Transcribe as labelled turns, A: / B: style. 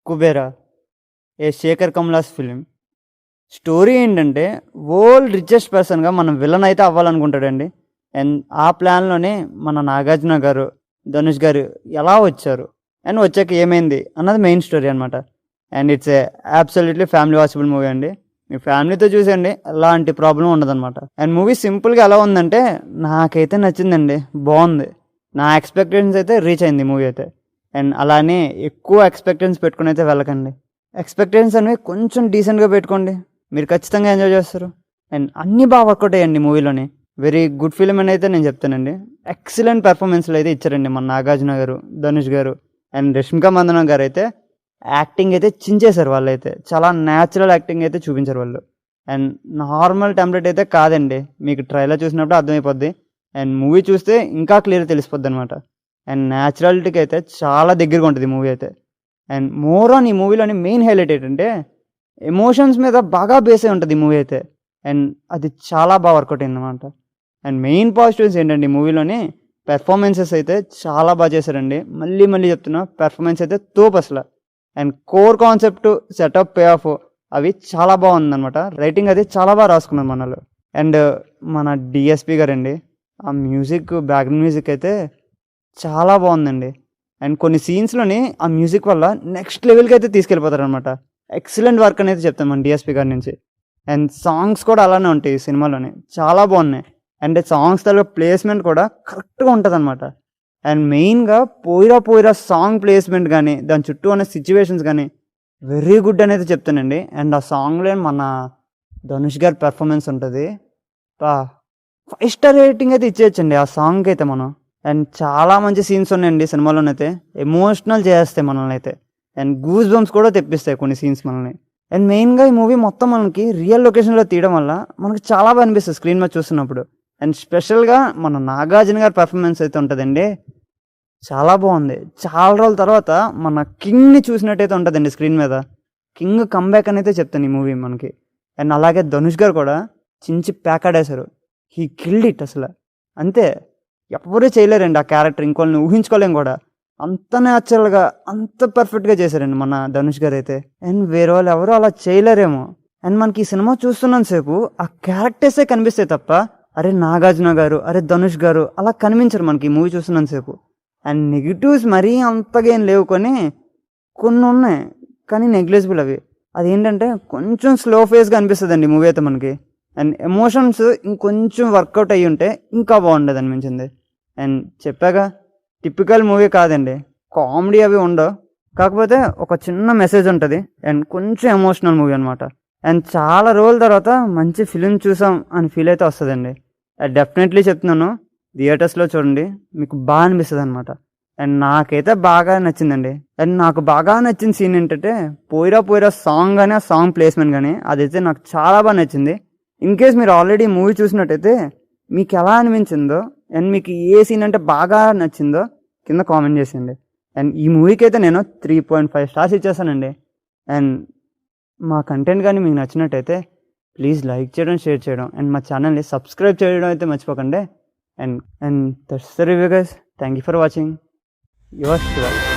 A: కుబేరా, ఏ Shekhar కమలాస్ film. Story ఏంటంటే world richest పర్సన్గా మనం విలన్ అయితే అవ్వాలనుకుంటాడండి. అండ్ ఆ ప్లాన్లోనే మన నాగార్జున గారు, ధనుష్ గారు ఎలా వచ్చారు అండ్ వచ్చాక ఏమైంది అన్నది మెయిన్ స్టోరీ అనమాట. And it's a absolutely family watchable movie అండి. మీ ఫ్యామిలీతో చూసండి, ఎలాంటి ప్రాబ్లం ఉండదన్నమాట. అండ్ మూవీ సింపుల్గా ఎలా ఉందంటే నాకైతే నచ్చిందండి, బాగుంది. నా ఎక్స్పెక్టేషన్స్ అయితే రీచ్ అయింది మూవీ అయితే. అండ్ అలానే ఎక్కువ ఎక్స్పెక్టేషన్స్ పెట్టుకుని అయితే వెళ్ళకండి. ఎక్స్పెక్టేషన్స్ అనేవి కొంచెం డీసెంట్గా పెట్టుకోండి, మీరు ఖచ్చితంగా ఎంజాయ్ చేస్తారు. అండ్ అన్నీ బాగా వర్కౌట్ అయ్యండి మూవీలోని. వెరీ గుడ్ ఫిలిం అని అయితే నేను చెప్తానండి. ఎక్సలెంట్ పెర్ఫార్మెన్స్లు అయితే ఇచ్చారండి మన నాగార్జున గారు, ధనుష్ గారు అండ్ రష్మిక మందన గారు అయితే యాక్టింగ్ అయితే చించేశారు. వాళ్ళు అయితే చాలా న్యాచురల్ యాక్టింగ్ అయితే చూపించారు వాళ్ళు. అండ్ నార్మల్ టెంప్లెట్ అయితే కాదండి, మీకు ట్రైలర్ చూసినప్పుడు అర్థమైపోద్ది. అండ్ మూవీ చూస్తే ఇంకా క్లియర్ తెలిసిపోద్ది అనమాట. అండ్ న్యాచురాలిటీకి అయితే చాలా దగ్గరగా ఉంటుంది మూవీ అయితే. అండ్ మోర్ ఆన్ ఈ మూవీలోని మెయిన్ హైలైట్ ఏంటంటే ఎమోషన్స్ మీద బాగా బేస్ అయి ఉంటుంది ఈ మూవీ అయితే. అండ్ అది చాలా బాగా వర్కౌట్ అయింది అనమాట. అండ్ మెయిన్ పాజిటివ్స్ ఏంటంటే ఈ మూవీలోని పెర్ఫార్మెన్సెస్ అయితే చాలా బాగా చేశారండి. మళ్ళీ మళ్ళీ చెప్తున్నా, పెర్ఫార్మెన్స్ అయితే తోపు అసలు. And core concept, setup, pay of అవి చాలా బాగుందన్నమాట. రైటింగ్ అది చాలా బాగా రాసుకున్నారు మనలో. అండ్ మన డిఎస్పి గారండి, ఆ మ్యూజిక్, బ్యాక్గ్రౌండ్ మ్యూజిక్ అయితే చాలా బాగుందండి. అండ్ కొన్ని సీన్స్లోని ఆ మ్యూజిక్ వల్ల నెక్స్ట్ లెవెల్కి అయితే తీసుకెళ్ళిపోతారు అనమాట. ఎక్సలెంట్ వర్క్ అనేది చెప్తాం మన డిఎస్పి గారి నుంచి. అండ్ సాంగ్స్ కూడా అలానే ఉంటాయి ఈ సినిమాలోని, చాలా బాగున్నాయి. అండ్ సాంగ్స్ తల ప్లేస్మెంట్ కూడా కరెక్ట్గా ఉంటుంది అనమాట. అండ్ మెయిన్గా పోయిరా పోయిరా సాంగ్ ప్లేస్మెంట్ కానీ, దాని చుట్టూ ఉన్న సిచ్యువేషన్స్ కానీ వెరీ గుడ్ అనేది చెప్తానండి. అండ్ ఆ సాంగ్లో మన ధనుష్ గారి పెర్ఫార్మెన్స్ ఉంటుంది, 5 స్టార్ రేటింగ్ అయితే ఇచ్చేయచ్చండి ఆ సాంగ్కి అయితే మనం. అండ్ చాలా మంచి సీన్స్ ఉన్నాయండి సినిమాలోనైతే, ఎమోషనల్ చేస్తాయి మనల్ని అయితే. అండ్ గూస్ బంప్స్ కూడా తెప్పిస్తాయి కొన్ని సీన్స్ మనల్ని. అండ్ మెయిన్గా ఈ మూవీ మొత్తం మనకి రియల్ లొకేషన్లో తీయడం వల్ల మనకు చాలా బాగా అనిపిస్తుంది స్క్రీన్ మీద చూస్తున్నప్పుడు. అండ్ స్పెషల్గా మన నాగార్జున గారి పెర్ఫార్మెన్స్ అయితే ఉంటుందండి, చాలా బాగుంది. చాలా రోజుల తర్వాత మన కింగ్ని చూసినట్టయితే ఉంటుందండి స్క్రీన్ మీద. కింగ్ కమ్బ్యాక్ అని అయితే చెప్తాను ఈ మూవీ మనకి. అండ్ అలాగే ధనుష్ గారు కూడా చించి ప్యాకాడేశారు. హీ కిల్డ్ ఇట్ అసలు. అంతే, ఎవరూ చేయలేరండి ఆ క్యారెక్టర్, ఇంకోళ్ళని ఊహించుకోలేం కూడా. అంత న్యాచురల్గా, అంత పర్ఫెక్ట్గా చేశారండి మన ధనుష్ గారు అయితే. అండ్ వేరే వాళ్ళు ఎవరు అలా చేయలేరేమో. అండ్ మనకి ఈ సినిమా చూస్తున్నంతసేపు ఆ క్యారెక్టర్సే కనిపిస్తాయి తప్ప అరే నాగార్జున గారు, అరే ధనుష్ గారు అలా కనిపించరు మనకి ఈ మూవీ చూస్తున్నంతసేపు. అండ్ నెగిటివ్స్ మరీ అంతగా ఏం లేవు, కొన్ని ఉన్నాయి కానీ నెగ్లిజిబుల్ అవి. అదేంటంటే కొంచెం స్లో ఫేస్గా అనిపిస్తుందండి మూవీ అయితే మనకి. అండ్ ఎమోషన్స్ ఇంకొంచెం వర్కౌట్ అయ్యి ఉంటే ఇంకా బాగుండేది అనిపించింది. అండ్ చెప్పాగా, టిపికల్ మూవీ కాదండి, కామెడీ అవి ఉండవు, కాకపోతే ఒక చిన్న మెసేజ్ ఉంటుంది. అండ్ కొంచెం ఎమోషనల్ మూవీ అనమాట. అండ్ చాలా రోజుల తర్వాత మంచి ఫిలిం చూసాం అని ఫీల్ అయితే వస్తుందండి. డెఫినెట్లీ చెప్తున్నాను, థియేటర్స్లో చూడండి, మీకు బాగా అనిపిస్తుంది అనమాట. అండ్ నాకైతే బాగా నచ్చిందండి. అండ్ నాకు బాగా నచ్చిన సీన్ ఏంటంటే పోయిరా పోయిరా సాంగ్ కానీ, ఆ సాంగ్ ప్లేస్మెంట్ కానీ, అదైతే నాకు చాలా బాగా నచ్చింది. ఇన్ కేస్ మీరు ఆల్రెడీ మూవీ చూసినట్టయితే మీకు ఎలా అనిపించిందో అండ్ మీకు ఏ సీన్ అంటే బాగా నచ్చిందో కింద కామెంట్ చేసేయండి. అండ్ ఈ మూవీకి అయితే నేను 3.5 స్టార్స్ ఇచ్చేస్తానండి. అండ్ మా కంటెంట్ కానీ మీకు నచ్చినట్టయితే ప్లీజ్ లైక్ చేయడం, షేర్ చేయడం అండ్ మా ఛానల్ని సబ్స్క్రైబ్ చేయడం అయితే మర్చిపోకండి. And that's the review guys. Thank you for watching. Your Shiva.